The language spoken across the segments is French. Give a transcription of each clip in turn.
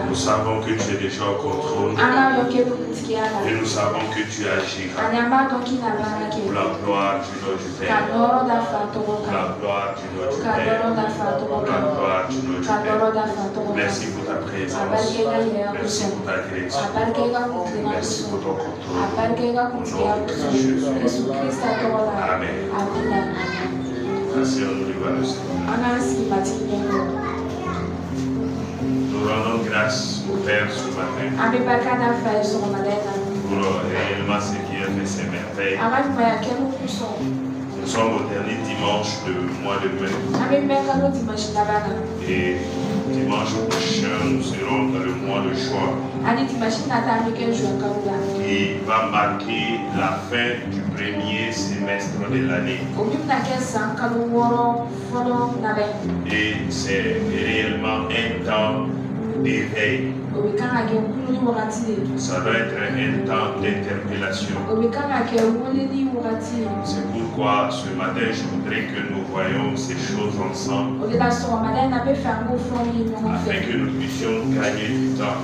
Nous savons que tu es déjà au contrôle. Et nous savons que tu agiras. Pour la gloire du nom du Père. Pour la gloire du nom du Père. Pour la gloire du nom du Père. Merci pour ta présence. Merci pour ta direction. Merci pour ton contrôle. Au nom de Jésus. Amen. Merci, on nous va le Seigneur. Nous rendons grâce au Père ce matin pour réellement ce qui a fait ses merveilles. Nous sommes au dernier dimanche du mois de mai. Et dimanche prochain, nous serons dans le mois de juin, qui va marquer la fin du premier semestre de l'année. Et c'est réellement un temps d'éveil. Ça doit être un temps d'interpellation. C'est pourquoi ce matin, je voudrais que nous voyions ces choses ensemble, afin que nous puissions gagner du temps.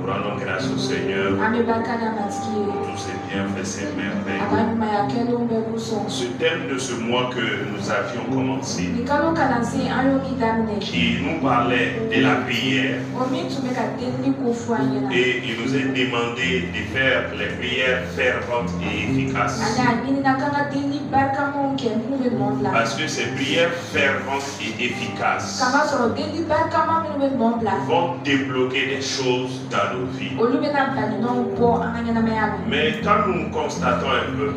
Nous rendons grâce au Seigneur pour tous ces bienfaits, ces merveilles. Ce thème de ce mois que nous avions commencé, qui nous parlait de la prière, et il nous est demandé de faire les prières ferventes et efficaces. Parce que ces prières ferventes et efficaces vont débloquer des choses dans nos vies. Mais quand nous constatons un peu,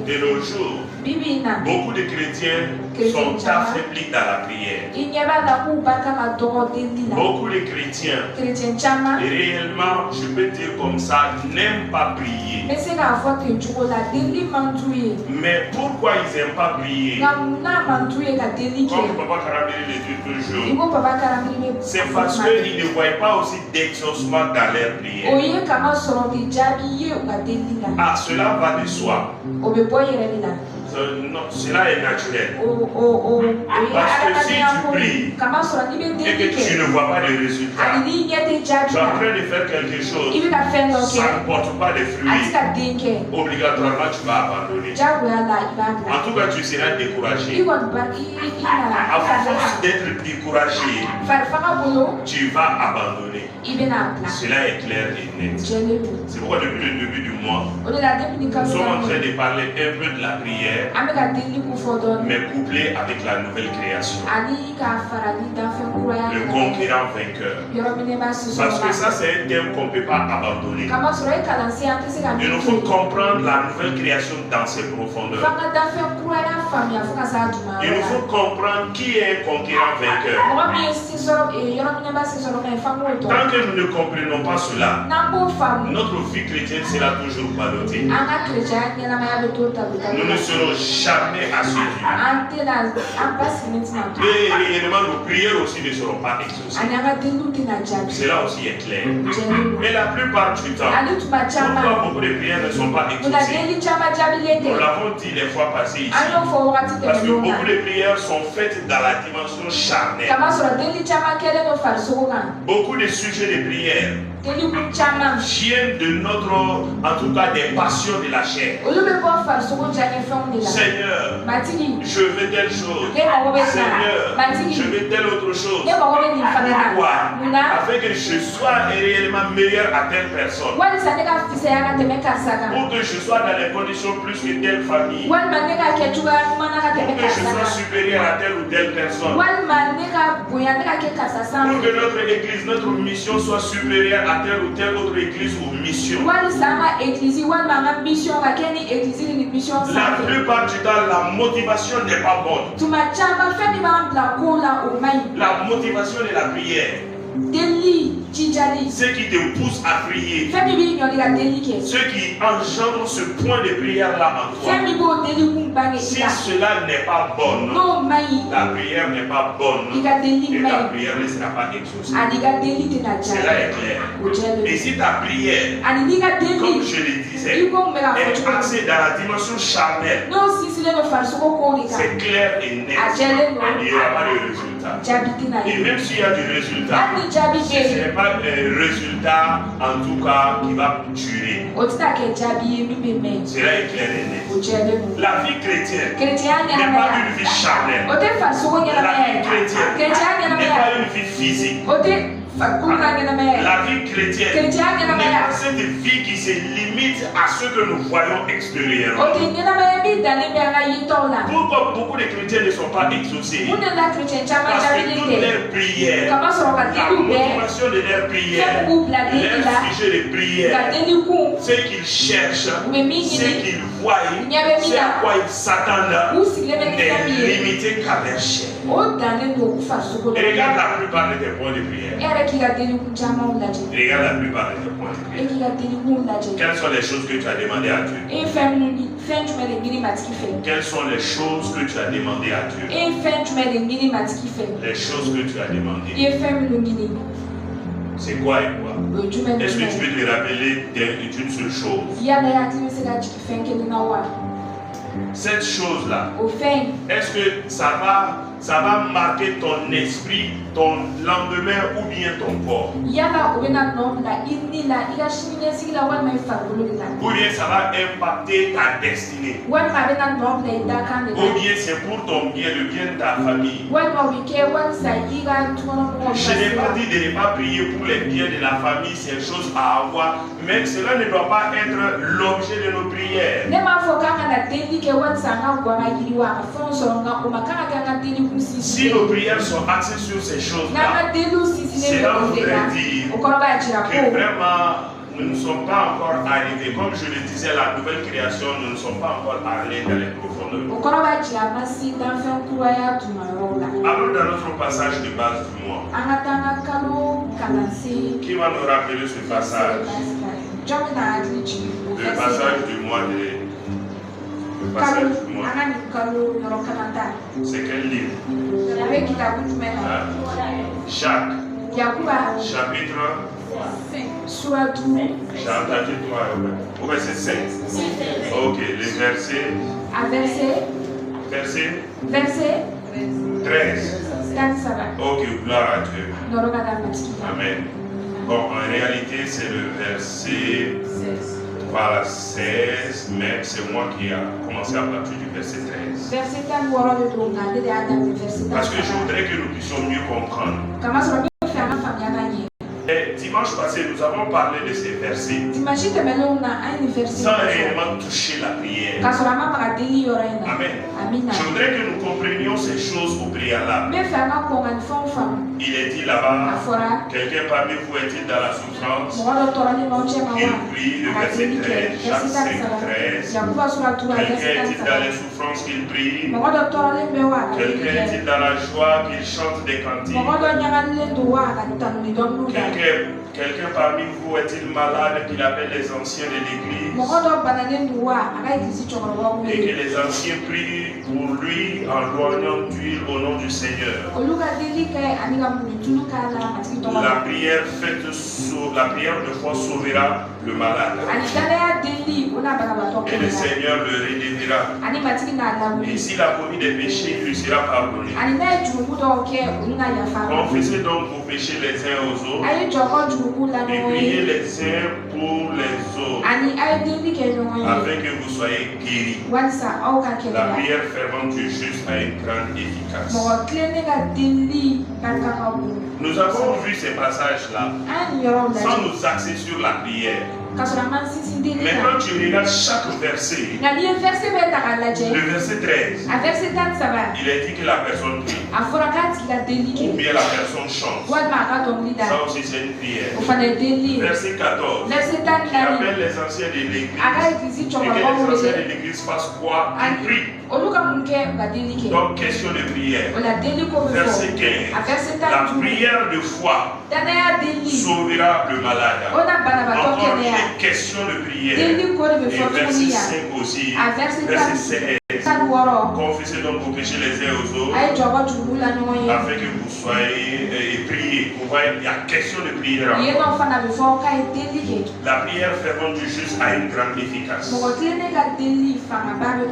de nos jours, beaucoup de chrétiens sont affaiblis dans la prière. Beaucoup de chrétiens, réellement, je peux dire comme ça, n'aiment pas prier. Mais pourquoi ils n'aiment pas prier? Comme Papa Karamiri le dit toujours, c'est parce qu'ils ne voient pas aussi d'exaucement dans leur prière. Ah, cela va de soi. Non, cela est naturel. Parce que si tu pries et que tu ne vois pas de résultats, tu es en train de faire quelque chose, ça ne porte pas de fruits, obligatoirement tu vas abandonner. En tout cas, tu seras découragé. À force d'être découragé, tu vas abandonner. Cela est clair et net. C'est pourquoi depuis le début du mois, nous sommes en train de parler un peu de la prière, mais couplé avec la nouvelle création. Le conquérant vainqueur. Parce que ça, c'est un thème qu'on ne peut pas abandonner. Il nous faut comprendre la nouvelle création dans ses profondeurs. Il nous faut comprendre qui est un conquérant vainqueur. Tant que nous ne comprenons pas cela, notre vie chrétienne sera toujours ballottée. Nous ne serons jamais assurés. Et réellement, nos prières aussi ne seront pas exaucées. Cela aussi est clair. Mais la plupart du temps, pourquoi beaucoup de prières ne sont pas exaucées? Nous l'avons dit les fois passées ici. Parce que beaucoup de prières sont faites dans la dimension charnelle. Beaucoup de sujets de prière viennent de notre, en tout cas des passions de la chair. Seigneur, je veux telle chose. Seigneur, je veux telle autre chose. Pourquoi? Afin que je sois réellement meilleur à telle personne. Pour que je sois dans les conditions plus que telle famille. Pour que je sois supérieur à telle ou telle personne. Pour que notre église, notre mission soit supérieure à telle ou telle autre église ou mission. La plupart du temps, la motivation n'est pas bonne. La motivation de la prière, ce qui te pousse à prier, ce qui engendre ce point de prière là en toi, si cela n'est pas bon, la prière n'est pas bonne et ta prière ne sera pas exaucée. Cela est clair. Et si ta prière, comme je le disais, est axée dans la dimension charnelle, c'est clair et net, il n'y aura pas de résultat. Et même s'il y a du résultat, ce n'est pas un résultat en tout cas qui va durer. Cela est clair et net. La vie chrétienne n'est pas une vie charnelle. La vie chrétienne n'est pas une vie physique. La vie chrétienne n'est pas cette vie qui se limite à ce que nous voyons extérieurement. Pourquoi beaucoup de chrétiens ne sont pas exaucés? Parce que toutes leurs prières, la motivation de leurs prières, leur sujet de prière, ce qu'ils cherchent, ce qu'ils voient, ce à quoi ils s'attendent, n'est limité qu'à leur chair. Et regarde la plupart de tes points de prière. Regarde la plupart de tes points de prière. Quelles sont les choses que tu as demandées à Dieu? Quelles sont les choses que tu as demandées à Dieu? Les choses que tu as demandées. C'est quoi et quoi? Est-ce que tu peux te rappeler d'une seule chose? Cette chose-là, est-ce que ça va ça va marquer ton esprit, ton lendemain ou bien ton corps. Ou bien ça va impacter ta destinée. Ou bien c'est pour ton bien, le bien de ta famille. Je n'ai pas dit de ne pas prier pour les biens de la famille, c'est une chose à avoir, mais cela ne doit pas être l'objet de nos prières. Si nos prières sont axées sur ces choses-là, cela voudrait dire que vraiment nous ne sommes pas encore arrivés. Comme je le disais, la nouvelle création, nous ne sommes pas encore allés dans les profondeurs. Allons dans notre passage de base du mois. Qui va nous rappeler ce passage? Le passage du mois de... Le passage du mois. C'est quel livre? Jacques. Chapitre. J'ai entendu toi. Au verset 5. Ok, le verset. Verset 13. Ok, gloire à Dieu. Amen. Bon, en réalité, c'est le verset 16, mais c'est moi qui ai commencé à partir du verset 13. Parce que je voudrais que nous puissions mieux comprendre. Et dimanche passé, nous avons parlé de ces versets sans réellement toucher la prière. Amen. Je voudrais que nous comprenions ces choses au préalable. Il est dit là-bas, quelqu'un parmi vous est-il dans la souffrance? Il prie, le verset 13, Jacques 5, 13. Quelqu'un est-il dans les souffrances qu'il prie? Quelqu'un est-il dans la joie qu'il chante des cantiques? Quelqu'un parmi vous est-il malade qu'il appelle les anciens de l'église? Et que les anciens prient pour lui en loignant d'huile au nom du Seigneur. La prière de foi sauvera le malade. Et le Seigneur le rédémira. Et s'il a commis des péchés, il lui sera pardonné. Confessez donc vos péchés les uns aux autres. Et priez les uns pour les autres, afin que vous soyez guéris. La prière fervente du juste a une grande efficace. Nous avons vu ces passages-là sans nous axer sur la prière. Maintenant, tu regardes chaque verset. Le verset 13, il est dit que la personne prie. Ou bien la personne chante. Ça aussi, c'est une prière. Verset 14, qui appelle les anciens de l'église. Et que les anciens de l'église fassent quoi? Ils prient. Donc, question de prière. Verset 15, la prière de foi sauvera le malade. Encore une question de prière. Et verset 5 aussi, verset 16. Confessez donc vos péchés les uns aux autres, afin que vous soyez et priez. Vous voyez, il y a question de prière. La prière fervente du juste a une grande efficace.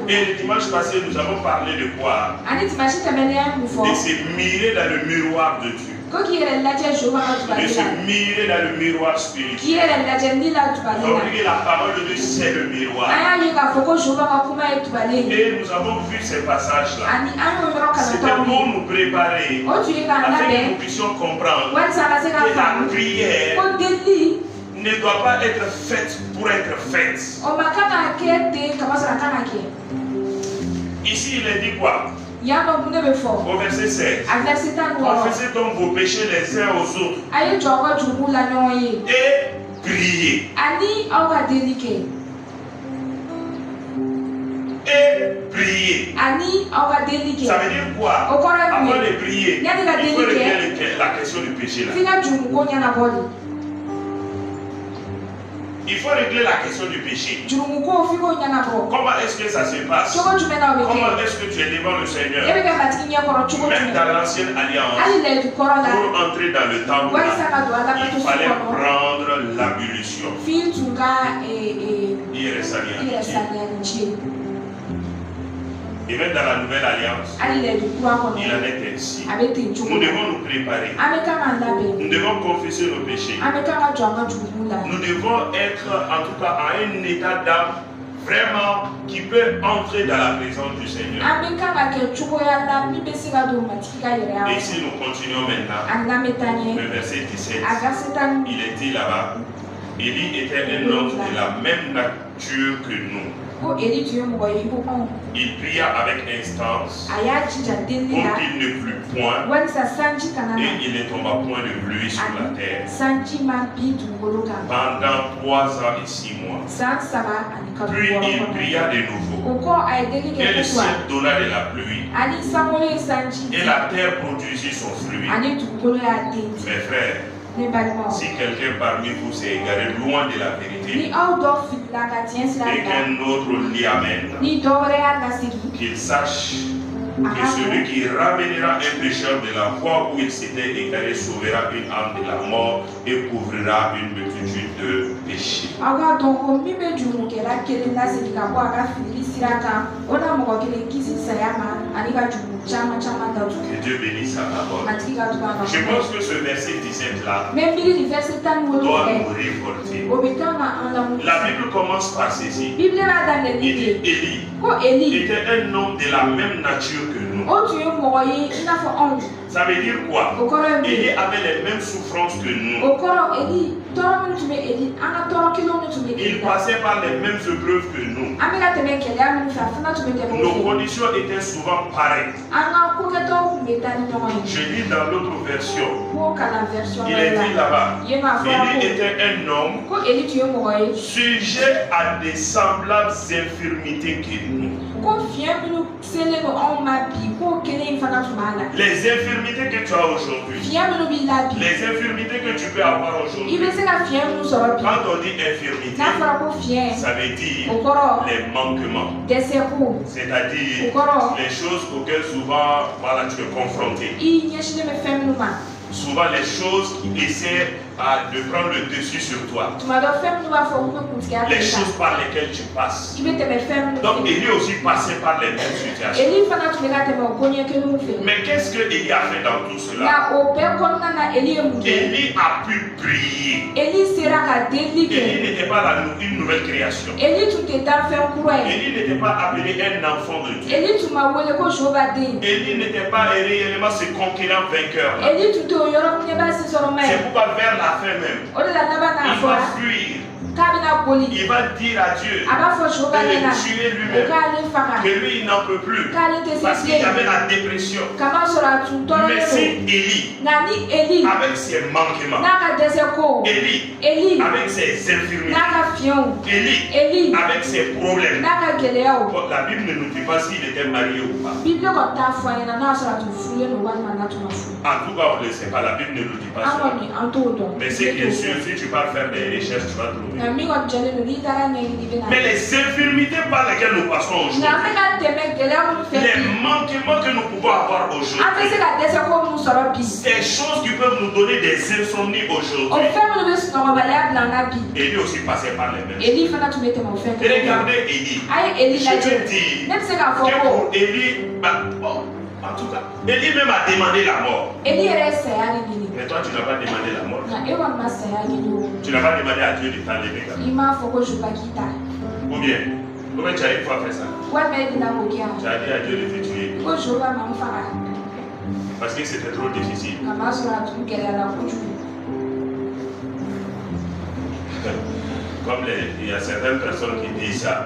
Et le dimanche passé, nous avons parlé de quoi? De se mirer dans le miroir de Dieu. De se mirer dans le miroir spirituel. Donc, la parole de Dieu, c'est le miroir. Et nous avons vu ces passages-là. C'était pour nous préparer afin que nous puissions comprendre que la prière ne doit pas être faite pour être faite. Ici, il est dit quoi? Au verset 16, confessez donc vos péchés les uns aux autres et priez. Et prier. Ça veut dire quoi? Avant de prier, il faut régler la question du péché là. Il faut régler la question du péché. Comment est-ce que ça se passe? Comment est-ce que tu es devant le Seigneur? Même dans l'ancienne alliance, pour entrer dans le temple, il fallait prendre l'ablution. Et même dans la nouvelle alliance, il en est ainsi. Nous devons nous préparer. Nous devons confesser nos péchés. Nous devons être en tout cas à un état d'âme vraiment qui peut entrer dans la présence du Seigneur. Et si nous continuons maintenant, le verset 17, il est dit là-bas, Élie était un homme de la même nature que nous. Il pria avec instance pour qu'il ne plût point et il ne tomba point de pluie sur la terre pendant 3 ans et 6 mois. Puis il pria de nouveau et le ciel donna de la pluie et la terre produisit son fruit. Mes frères, si quelqu'un parmi vous s'est égaré loin de la vérité et qu'un autre l'y amène, qu'il sache que celui qui ramènera un pécheur de la voie où il s'était égaré sauvera une âme de la mort et couvrira une multitude de péchés. Que Dieu bénisse sa parole. Je pense que ce verset 17 là doit nous révolter. La Bible commence par ceci. Il dit Élie était un homme de la même nature que nous. Ça veut dire quoi? Élie avait les mêmes souffrances que nous. Il passait par les mêmes épreuves que nous. Nos conditions étaient souvent pareilles. Je lis dans l'autre version. Il est dit là-bas, Élie était un homme sujet à des semblables infirmités que nous. Les infirmités que tu as aujourd'hui, les infirmités que tu peux avoir aujourd'hui, quand on dit infirmité, ça veut dire les manquements, c'est-à-dire les choses auxquelles souvent tu es confronté. Souvent les choses qui essaient de prendre le dessus sur toi. Les choses par lesquelles tu passes. Donc Élie aussi passait par les mêmes situations. Mais qu'est-ce que Élie a fait dans tout cela? Élie a pu prier. Élie n'était pas une nouvelle création. Élie n'était pas appelé un enfant de Dieu. Élie n'était pas réellement ce conquérant vainqueur. C'est pourquoi vers la fin même, il va fuir. Il va dire à Dieu de le tuer lui-même, que lui il n'en peut plus parce qu'il y avait la dépression. Mais si Élie, avec ses manquements, Élie, avec ses infirmités, Élie, avec ses problèmes, la Bible ne nous dit pas s'il était marié ou pas. En tout cas, on ne le sait pas, la Bible ne nous dit pas ça. Mais c'est bien sûr, si tu vas faire des recherches, tu vas trouver. Mais les infirmités par lesquelles nous passons aujourd'hui, les manquements que nous pouvons avoir aujourd'hui, des choses qui peuvent nous donner des insomnies aujourd'hui, Élie aussi passait par les mêmes. Et regardez Élie, je veux dire que pour Élie, en tout cas, Élie même a demandé la mort. Mais toi, tu n'as pas demandé la mort. Tu n'as pas demandé à Dieu de t'enlever. Ou bien, comment tu as une fois fait ça? Tu as dit à Dieu de te tuer. Parce que c'était trop difficile. Comme il y a certaines personnes qui disent ça,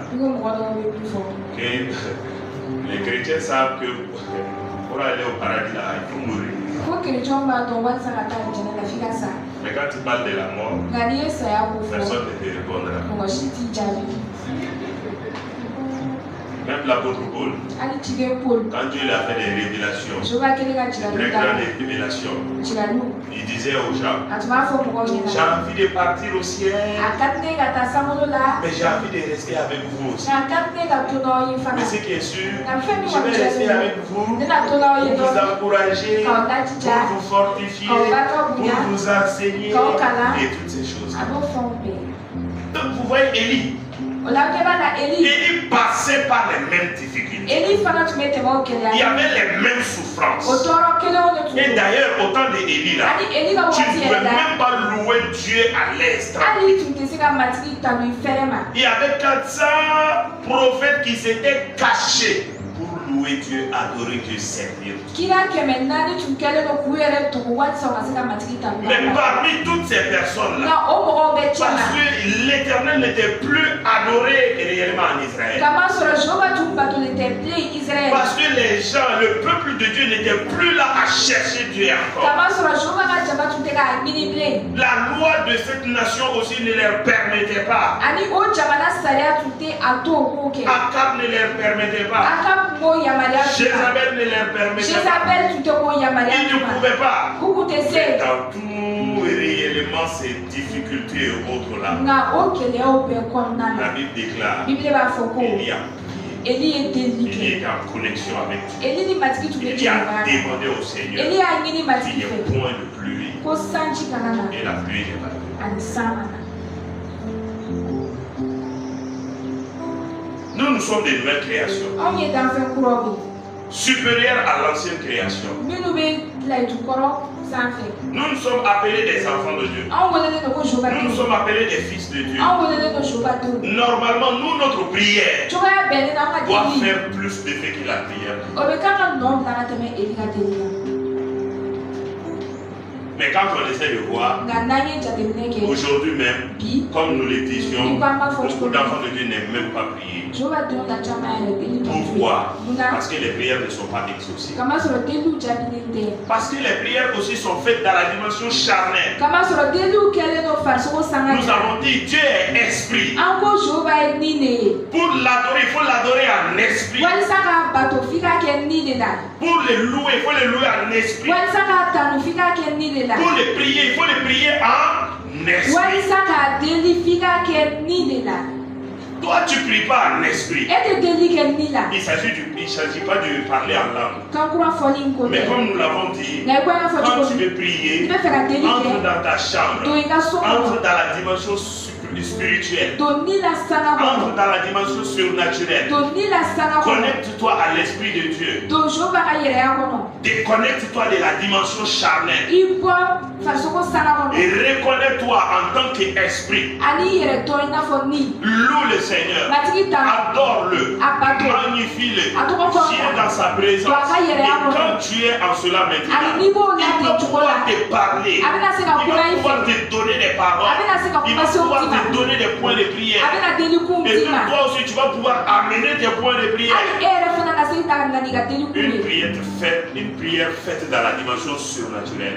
que les chrétiens savent que pour aller au paradis, là, il faut mourir. Mais quand tu parles de la mort, personne ne te répondra. Même l'apôtre Paul, quand Dieu lui a fait des révélations, des très grandes révélations, il disait aux gens, j'ai envie de partir au ciel, mais j'ai envie de rester avec vous aussi. Mais ce qui est sûr, je vais rester avec vous pour vous encourager, pour vous fortifier, pour vous enseigner et toutes ces choses. Donc vous voyez Élie, Élie passait par les mêmes difficultés. Il y avait les mêmes souffrances. Et d'ailleurs, au temps d'Élie là, tu ne pouvais même pas louer Dieu à l'aise. Il y avait 400 prophètes qui s'étaient cachés pour louer Dieu, adorer Dieu, servir Dieu. Mais parmi toutes ces personnes-là, parce que l'Éternel n'était plus adoré réellement en Israël. Parce que les gens, le peuple de Dieu n'était plus là à chercher Dieu encore. La loi de cette nation aussi ne leur permettait pas. Akab ne leur permettait pas. Jézabel ne leur permettait pas. Ils ne pouvaient pas. Mais dans tout réellement ces difficultés et autres là, la Bible déclare Élie était en connexion avec Dieu. Élie a demandé au Seigneur qu'il n'y ait point de pluie. Et la pluie est partie. Nous sommes des nouvelles créations. Supérieures à l'ancienne création. Nous sommes appelés des enfants de Dieu. Nous sommes appelés des fils de Dieu. Normalement, nous, notre prière doit faire plus d'effet que la prière. Mais quand on essaie de voir, aujourd'hui même, comme nous le disions, beaucoup d'enfants de Dieu n'aiment même pas prier. Pourquoi? Parce que les prières ne sont pas exaucées. Parce que les prières aussi sont faites dans la dimension charnelle. Nous avons dit Dieu est esprit. Pour l'adorer, il faut l'adorer en esprit. Pour le louer, il faut le louer en esprit. Pour le prier, il faut le prier en esprit. Toi, tu ne pries pas en esprit. Il ne s'agit pas de parler en langue. Mais comme nous l'avons dit, quand tu veux prier, entre dans ta chambre, entre dans la dimension spirituelle, entre dans la dimension surnaturelle. Connecte-toi à l'Esprit de Dieu. Déconnecte-toi de la dimension charnelle. Et reconnais-toi en tant qu'esprit. Loue le Seigneur. Adore-le. Magnifie-le. Viens dans sa présence. Et quand tu es en cela maintenant, il va pouvoir te parler. Il va pouvoir te donner des paroles. Il va pouvoir te donner des points de prière. Et toi aussi, tu vas pouvoir amener tes points de prière. Une prière faite dans la dimension surnaturelle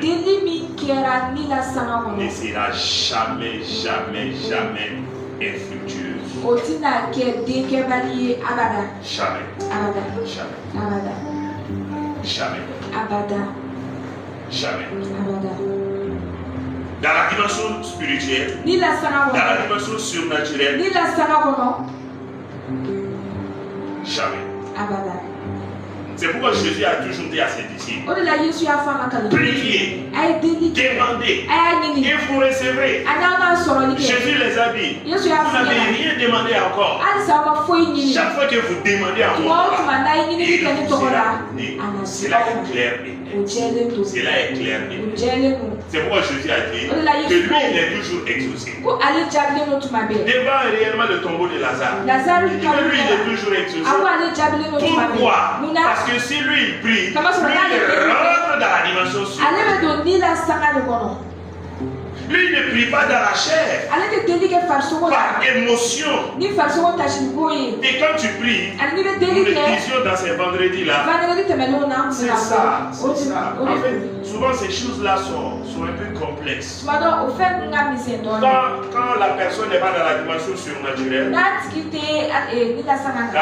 ne sera jamais, jamais, jamais infructueuse. Jamais. Jamais. Jamais. Dans la dimension spirituelle, dans la dimension surnaturelle, jamais. C'est pourquoi Jésus a toujours dit à ses disciples, priez, demandez, et vous recevrez. Jésus les a dit, vous n'avez rien demandé encore. Chaque fois que vous demandez encore, il vous sera donné. Cela est clair et net. Cela est clair et net. C'est pourquoi Jésus a dit que lui, il est toujours exaucé. Devant réellement le tombeau de Lazare, lui, il est toujours exaucé. Pourquoi? Parce que si lui, il prie, lui, il rentre dans la dimension supérieure. Lui, il ne prie pas dans la chair, par émotion. Et quand tu pries, nous le disions dans ces vendredis-là, c'est ça. En fait, souvent ces choses-là sont un peu complexes. Quand la personne n'est pas dans la dimension surnaturelle, dans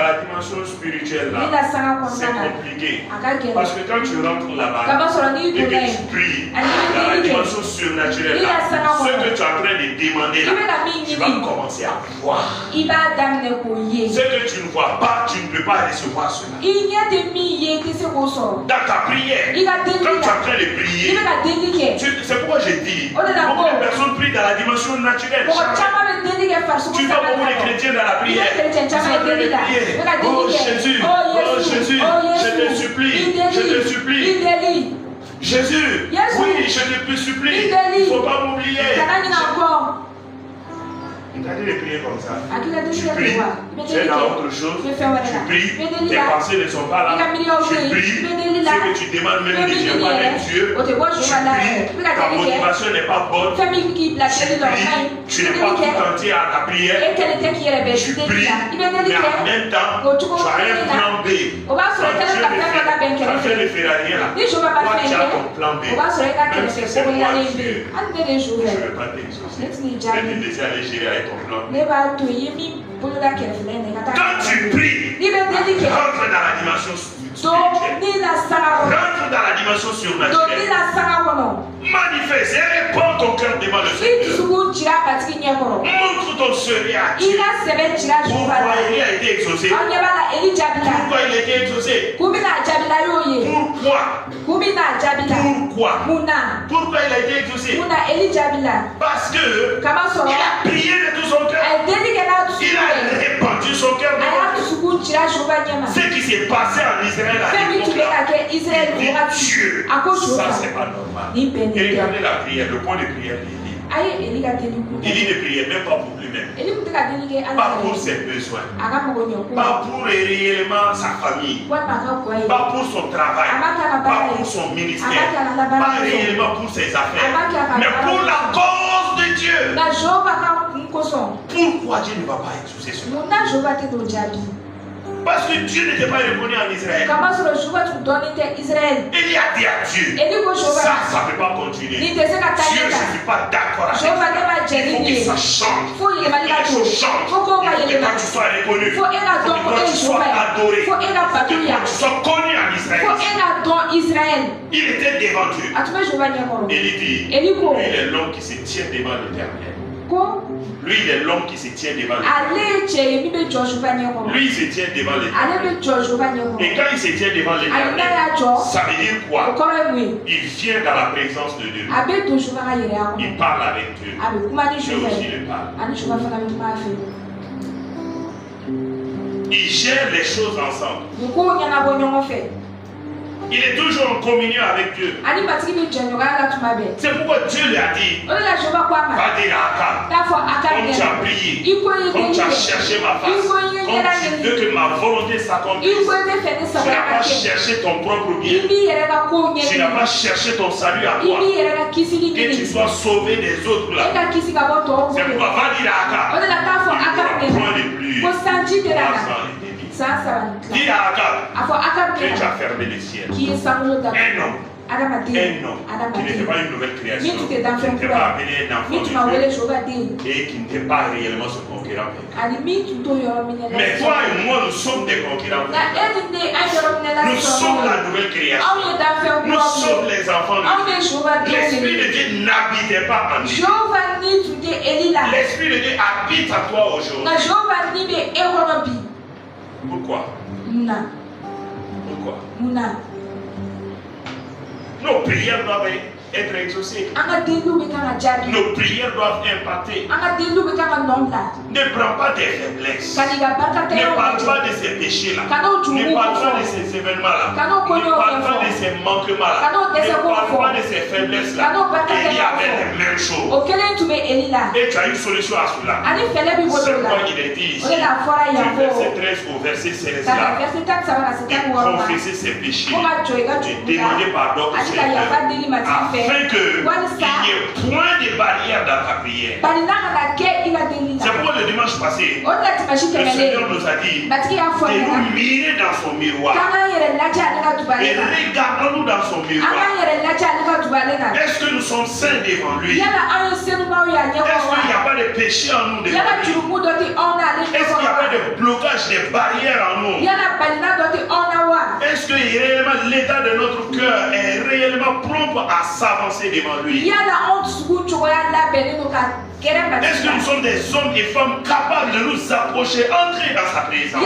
la dimension spirituelle, c'est compliqué. Parce que quand tu rentres là-bas et que tu pries dans la dimension surnaturelle, naturel, là, ce que tu es en train de demander là, tu vas commencer à voir. Ce que tu ne vois pas, tu ne peux pas recevoir cela. Dans ta prière, quand tu es en train de prier, c'est pourquoi je dis, beaucoup de personnes prient dans la dimension naturelle. Tu vois beaucoup de chrétiens dans la prière. Oh Jésus, je te supplie, Jésus, oui, je te supplie, il ne faut pas m'oublier. Regardez les prières comme ça. Tu pries, tu es dans autre chose, tu pries, tes pensées ne sont pas là. Tu pries, ce que tu demandes même ne vient pas de Dieu. Tu pries, ta motivation n'est pas bonne. Tu pries, tu n'es pas tout entier à ta prière. Tu pries, mais en même temps, tu as un plan B. Quand Dieu ne fera rien, toi tu as ton plan B. Même si c'est moi Dieu, je ne veux pas t'exaucer. Même tu désires aller gérer avec ton plan. Quand tu pries, rentre dans la dimension spirituelle. Rentre dans la dimension surnaturelle. Manifeste et réponds ton cœur devant le Seigneur. Montre ton sérieux à Dieu. Pourquoi il a été exaucé? Pourquoi il a été exaucé? Pourquoi il a été exaucé? Parce que il a prié de tout son cœur. Il a répandu son cœur devant Dieu. Ce qui s'est passé en Israël a dit Dieu. Ça, c'est pas normal. Et regardez la prière, le point de prière d'Élie. Il ne priait même pas pour lui-même, pas pour ses besoins, pas pour réellement sa famille, pas pour son travail, pas pour son ministère, pas réellement pour ses affaires, mais pour la cause de Dieu. Pourquoi Dieu ne va pas exaucer cela? Parce que Dieu n'était pas reconnu en Israël. Il a dit à Dieu, ça ne peut pas continuer. Dieu, je ne suis pas d'accord avec ça. Il faut que ça change. Il faut que les choses changent. Il faut que toi tu sois reconnu. Il faut que toi tu sois adoré. Il faut que tu sois connu en Israël. Il était devant Dieu. Et il dit, lui il est l'homme qui se tient devant l'Éternel. Lui, il est l'homme qui se tient devant l'Éternel. Lui, il se tient devant l'Éternel. Et quand il se tient devant l'Éternel, ça veut dire quoi? Il vient dans la présence de Dieu. Il parle avec Dieu. Dieu aussi le parle. Il gère les choses ensemble. Il est toujours en communion avec Dieu. C'est pourquoi Dieu lui a dit, va dire à Akab, comme tu as prié, comme tu as cherché ma face, comme tu veux que ma volonté s'accomplisse, tu n'as pas cherché ton propre bien, tu n'as pas cherché ton salut à toi, que tu sois sauvé des autres là. C'est pourquoi va dire à Akab, il ne pourra point de pluie. Dis à Akab que tu as fermé les ciels. Un homme qui n'était pas une nouvelle création, qui n'était pas appelé un enfant de Dieu et qui n'était pas réellement ce conquérant. Mais toi et moi, nous sommes des conquérants. Nous sommes la nouvelle création. Nous sommes les enfants de Dieu. L'Esprit de Dieu n'habitait pas en nous. L'Esprit de Dieu habite à toi aujourd'hui. Pourquoi? Pourquoi? Nos prières doivent être exaucées. Nos prières doivent impacter. Ne prends pas tes faiblesses. Ne parle pas de ces péchés-là. Ne parle pas de ces événements-là. Ne parle pas de ces manquements-là. Ne parle pas de ces faiblesses-là. Élie avait les mêmes choses. Et tu as une solution à cela. C'est pourquoi il est dit ici, du verset 13 au verset 16 là, de confesser ses péchés, de demander pardon au Seigneur, afin qu'il n'y ait point de barrière dans ta prière. C'est pourquoi le dimanche passé, le Seigneur nous a dit de nous mirer dans son miroir. Et regardons-nous dans son miroir. Est-ce que nous sommes saints devant lui? Est-ce qu'il n'y a pas de péché en nous devant lui? Est-ce qu'il n'y a pas de blocage, de barrières en nous? Est-ce que réellement vraiment l'état de notre cœur est réellement propre à s'avancer devant lui. Est-ce que nous sommes des hommes et femmes capables de nous approcher, entrer dans sa présence?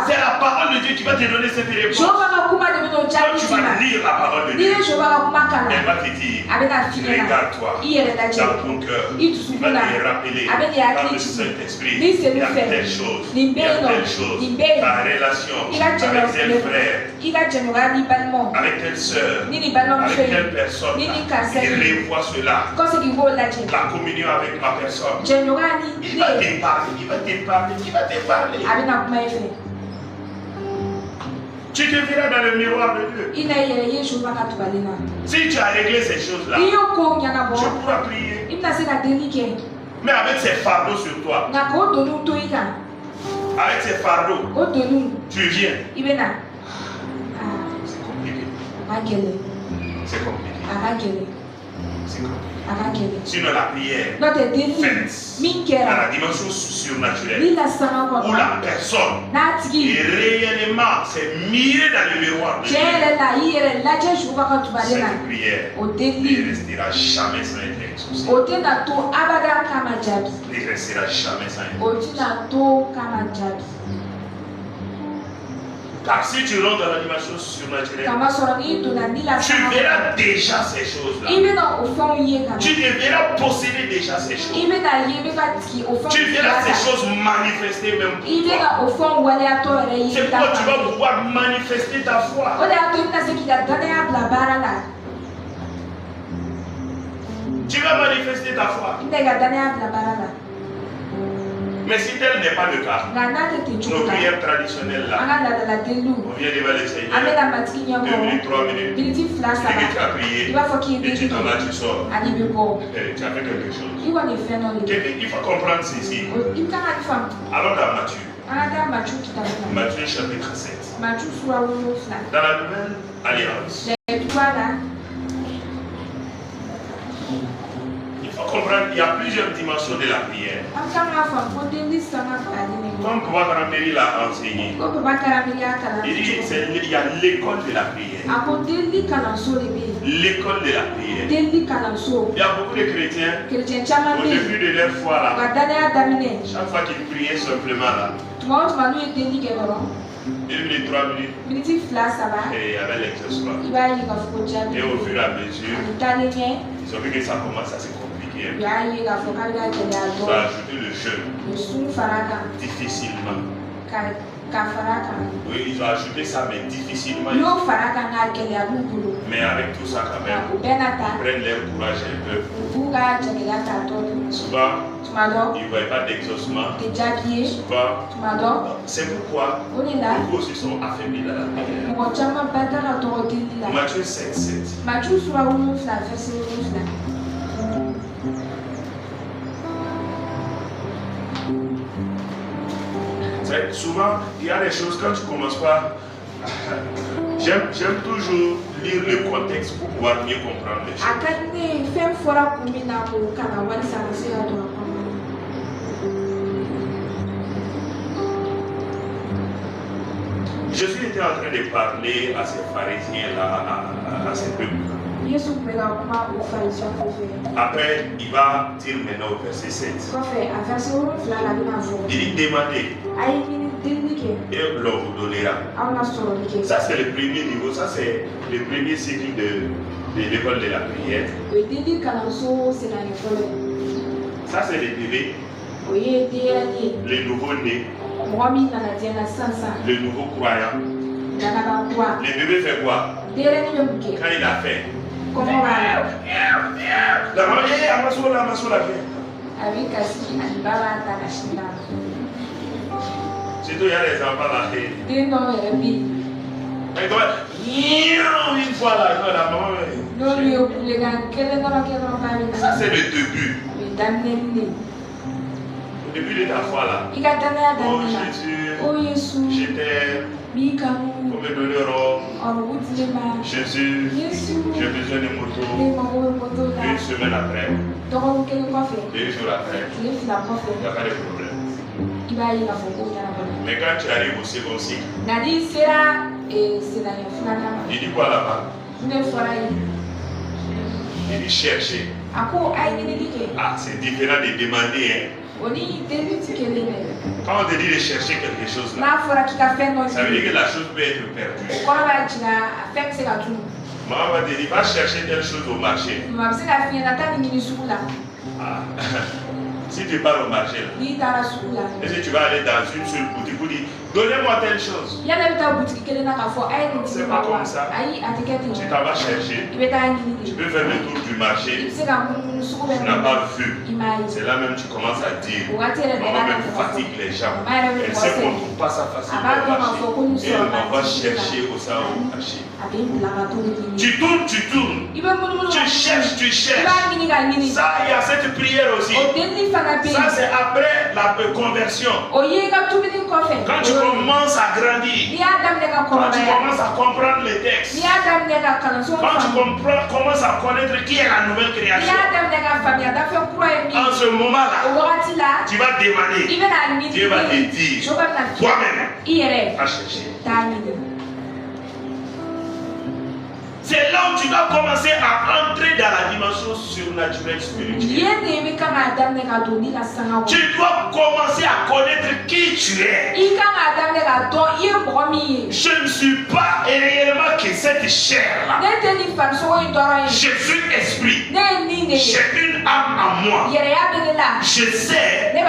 C'est la parole de Dieu qui va te donner cette réponse. Quand tu vas lire la parole de Dieu, elle va te dire, regarde-toi dans ton cœur. Il va te rappeler par le Saint-Esprit, il y a telle chose, il y a telle chose, ta relation avec tel frère, avec telle soeur, avec telle personne, il revoit cela. La communion avec ma personne. Il va te parler, il va te parler, il va te parler. Tu te verras dans le miroir de Dieu. Si tu as réglé ces choses-là, tu pourras prier. Mais avec ces fardeaux sur toi, avec ces fardeaux, tu viens. C'est compliqué. C'est compliqué. C'est compliqué. Sinon la prière faite dans la dimension surnaturelle où la personne est réellement s'est mirée dans le miroir de Dieu, cette prière ne restera jamais sans être exaucée. Ne restera jamais sans être exaucée. Car si tu rentres dans la dimension surnaturelle, tu verras déjà ces choses-là. Tu verras posséder déjà ces choses. Tu verras ces choses manifester même pour toi. C'est pourquoi tu vas pouvoir manifester ta foi. Tu vas manifester ta foi. Mais si tel n'est pas le cas, nos prières traditionnelles là, on vient devant le Seigneur, 2 minutes, 3 minutes, tu as prié, et tu t'en vas, tu sors. Tu as fait quelque chose. Il faut comprendre ceci. Alors dans Matthieu chapitre 7, dans la nouvelle alliance, comprendre, il y a plusieurs dimensions de la prière. Comme Papa Karameri l'a enseigné, il dit il y a l'école de la prière. L'école de la prière. Il y a beaucoup de chrétiens, au début de leur foi là, chaque fois qu'ils priaient simplement là, 2 minutes, 3 minutes, et il y avait l'exaucement. Et au fur et à mesure, ils ont vu que ça commence à se compliquer. Ils ont ajouté le jeûne difficilement. Oui, ils ont ajouté ça, mais difficilement. Mais avec tout ça, quand même, ils prennent leur courage un peu. Souvent, ils ne voient pas d'exaucement. Souvent, c'est pourquoi beaucoup aussi sont affaiblis dans la prière. Matthieu 7, 7. Souvent, il y a des choses quand tu ne commences pas. J'aime toujours lire le contexte pour pouvoir mieux comprendre les choses. Jésus était en train de parler à ces pharisiens-là, à ces peuples. Après, il va dire maintenant au verset 7. Il dit demandez et l'on vous donnera. Ça c'est le premier niveau, ça c'est le premier cycle de l'école de la prière. Ça c'est les bébés, les nouveaux-nés, le nouveau croyant. Le bébé fait quoi? Quand il a faim. Surtout il y a les enfants là. Une fois là, la maman. Ça c'est le début. Au début de ta foi là. Oh Jésus, je t'aime. Pour me donner l'or. Jésus, j'ai besoin de moto. Une semaine après, 2 jours après, il n'y a pas de problème. Mais quand tu arrives au second cycle, il dit quoi là-bas? Il dit chercher. Ah, c'est différent de demander. Hein? Quand on te dit de chercher quelque chose là, ça veut dire que la chose peut être perdue. Maman va te dire, va chercher telle chose au marché. Ah. Si tu pars au marché, est-ce que tu vas aller dans une seule boutique pour dire, donnez-moi telle chose? C'est pas comme ça. Tu t'en vas chercher. Tu peux faire le tour du marché. Tu n'as pas vu. C'est là même tu commences à dire. Maman même fatigue les gens. Elle sait qu'on ne trouve pas ça facilement au marché. Et elle va chercher au marché. Tu tournes. Tu cherches. Ça, il y a cette prière aussi. Ça, c'est après la conversion. Quand tu commences à grandir, quand tu commences à comprendre les textes, quand tu commences à connaître qui est la nouvelle création, en ce moment-là, tu vas demander, Dieu va te dire, toi-même, va chercher. C'est là où tu dois commencer à entrer dans la dimension surnaturelle spirituelle. Tu dois commencer à connaître qui tu es. Je ne suis pas réellement que cette chair-là. Je suis esprit. J'ai une âme en moi. Je sais, la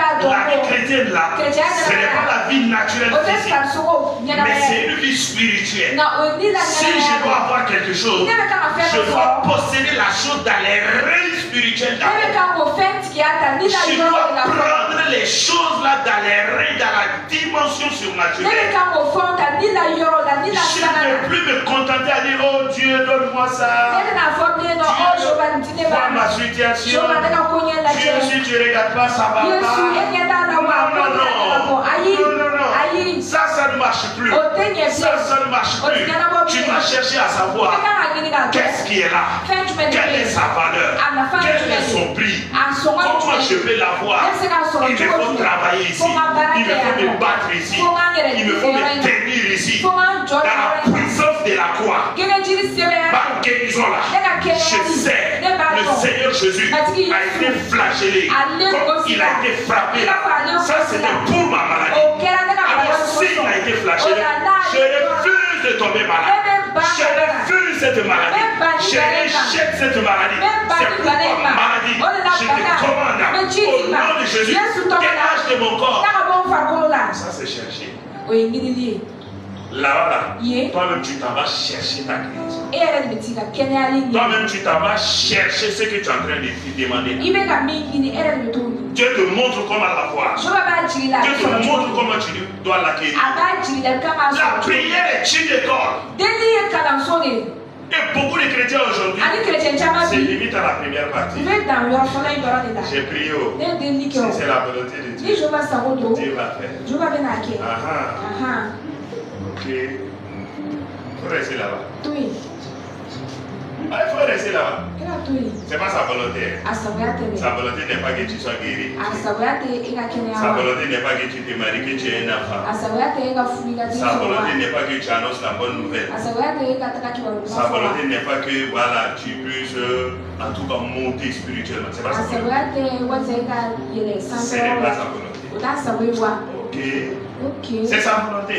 vie chrétienne là, ce n'est pas la vie naturelle physique, mais c'est une vie spirituelle. Si je dois avoir quelque chose, je dois posséder la chose dans les règles spirituelles d'abord. Je dois prendre les choses là dans les règles, dans la dimension surnaturelle. Je ne peux plus me contenter à dire, oh Dieu, donne-moi ça. Dieu, vois ma situation. Dieu, si tu ne regardes pas, ça va pas. Non. Ça ne marche plus. Ça ne marche plus. Tu dois chercher à savoir qu'est-ce qui est là, quelle est sa valeur, quel est son prix, comment je vais l'avoir. Il me faut travailler ici, il me faut me battre ici, il me faut me tenir ici, dans la puissance de la croix. Ma guérison là, je sais, le Seigneur Jésus a été flagellé, comme il a été frappé là. Ça c'était pour ma maladie. Alors s'il a été flagellé, je refuse de tomber malade. Je refuse cette maladie. Je rejette cette maladie. C'est pour ma maladie. Je te commande au nom de Jésus. Dégage de mon corps. Ça c'est chercher. Là, toi-même tu t'en vas chercher ta guérison. Toi-même tu t'en vas chercher ce que tu es en train de te demander. Dieu te montre comment la voir. Dieu te montre comment tu dois l'acquérir. La prière est une école. Et beaucoup de chrétiens aujourd'hui, c'est limite à la première partie. J'ai prié. C'est la volonté de Dieu. Dieu va faire. Ok. Il faut rester là-bas. Il faut rester là-bas. C'est pas sa volonté. Sa volonté n'est pas que tu sois guéri. Sa volonté n'est pas que tu te maries, que tu aies un enfant. Sa volonté n'est pas que tu annonces la bonne nouvelle. Sa volonté n'est pas que voilà, tu puisses en tout cas monter spirituellement. C'est pas sa volonté. Ce n'est pas sa volonté. Ok. C'est sa volonté.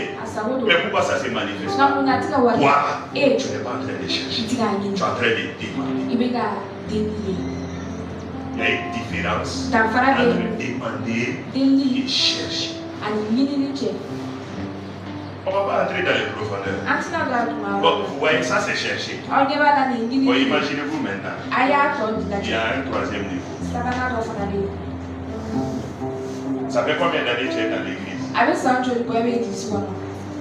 Mais pourquoi ça se manifeste? Voilà. Tu n'es pas en train de chercher. Tu es en train de demander. Il y a une différence entre demander et chercher. On ne va pas entrer dans les profondeurs. Bon, vous voyez, ça c'est chercher. Bon, imaginez-vous maintenant. Il y a un troisième niveau. Ça fait combien d'années tu es dans l'église?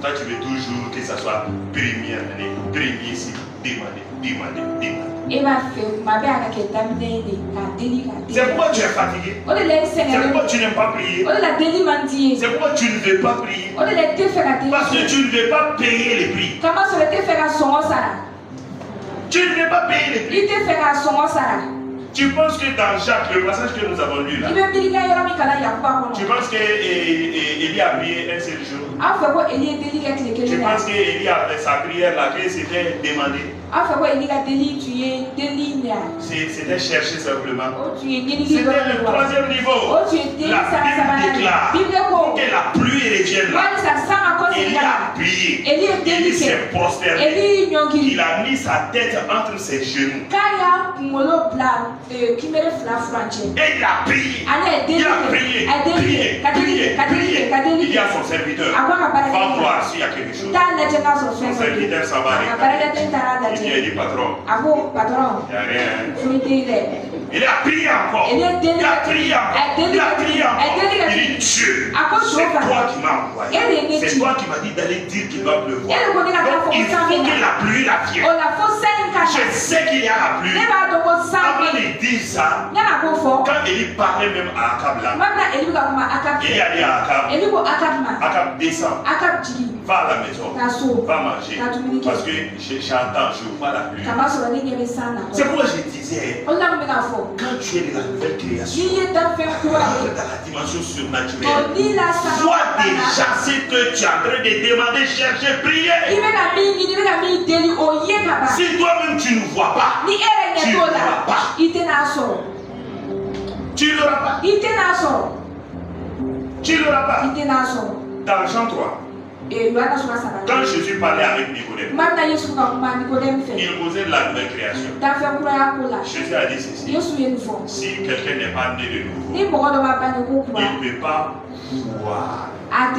Toi, tu veux toujours que ça soit première année, premier cycle, demander. C'est pourquoi tu es fatigué. C'est pourquoi tu n'aimes pas prier. C'est pourquoi tu ne veux pas prier. Parce que tu ne veux pas payer les prix. Tu ne veux pas payer les prix. Tu Tu penses que dans Jacques, le passage que nous avons lu là, tu penses qu'Élie a prié un seul jour? Tu penses qu'Élie a fait sa prière là, que c'était demandé? C'était cherché simplement. C'était le troisième niveau. La Bible déclare que la pluie revienne là. Élie a prié. Élie s'est prosterné. Il a mis sa tête entre ses genoux. Et il a prié. Il a prié. Il dit à son serviteur, va voir s'il y a quelque chose. Son serviteur s'en va regarder. Il dit, patron, il n'y a rien. Il a prié encore. Il a prié encore. Il dit, Dieu, c'est toi qui m'as envoyé. C'est toi qui m'as dit d'aller dire qu'il va pleuvoir. Donc il faut que la pluie la vienne. Je sais qu'il y a la pluie. Avant de dire ça, quand Élie parlait même à Akab là, il a dit à Akab, descends, va à la maison, va manger, parce que j'entends, je vois la pluie. C'est pourquoi je disais, quand tu es de la nouvelle création, dans la dimension surnaturelle, vois déjà ce que tu es en train de demander, chercher, prier. Si toi-même tu ne vois pas, tu ne l'auras pas. Tu ne l'auras pas. Tu ne l'auras pas. Dans Jean 3, quand Jésus parlait avec Nicodème, il posait la nouvelle création. Jésus a dit ceci: si quelqu'un n'est pas né de nouveau, il ne peut pas voir le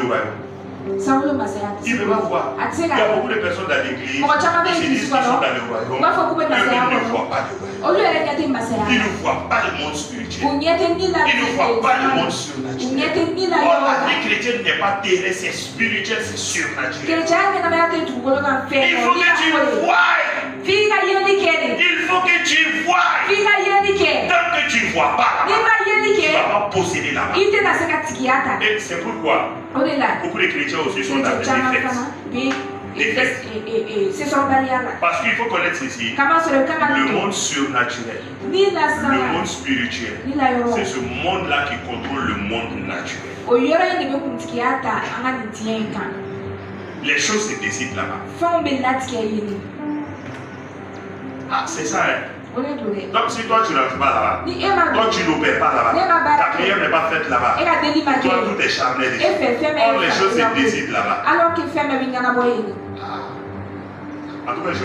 royaume. Il ne peut pas voir. Il y a beaucoup de personnes dans l'église qui disent qu'ils sont dans le royaume, mais ils ne voient pas le royaume. Ils ne voient pas le monde spirituel. Ils ne voient pas le monde surnaturel. Or, la vie chrétienne n'est pas terrestre, c'est spirituel, c'est surnaturel. Il faut que tu vois. Il faut que tu vois. Tant que tu ne vois pas là-bas, tu ne vas pas posséder là-bas. Et c'est pourquoi beaucoup de chrétiens aussi sont dans des défaites. Parce qu'il faut connaître ceci. Le monde surnaturel, le monde spirituel, c'est ce monde-là qui contrôle le monde naturel. Les choses se décident là-bas. Ah, c'est ça, hein? Donc si toi tu n'entres pas là-bas, toi tu n'opères pas là-bas, ta prière n'est pas faite là-bas, toi tout est charnel. Or les choses se décident là-bas. En tout cas,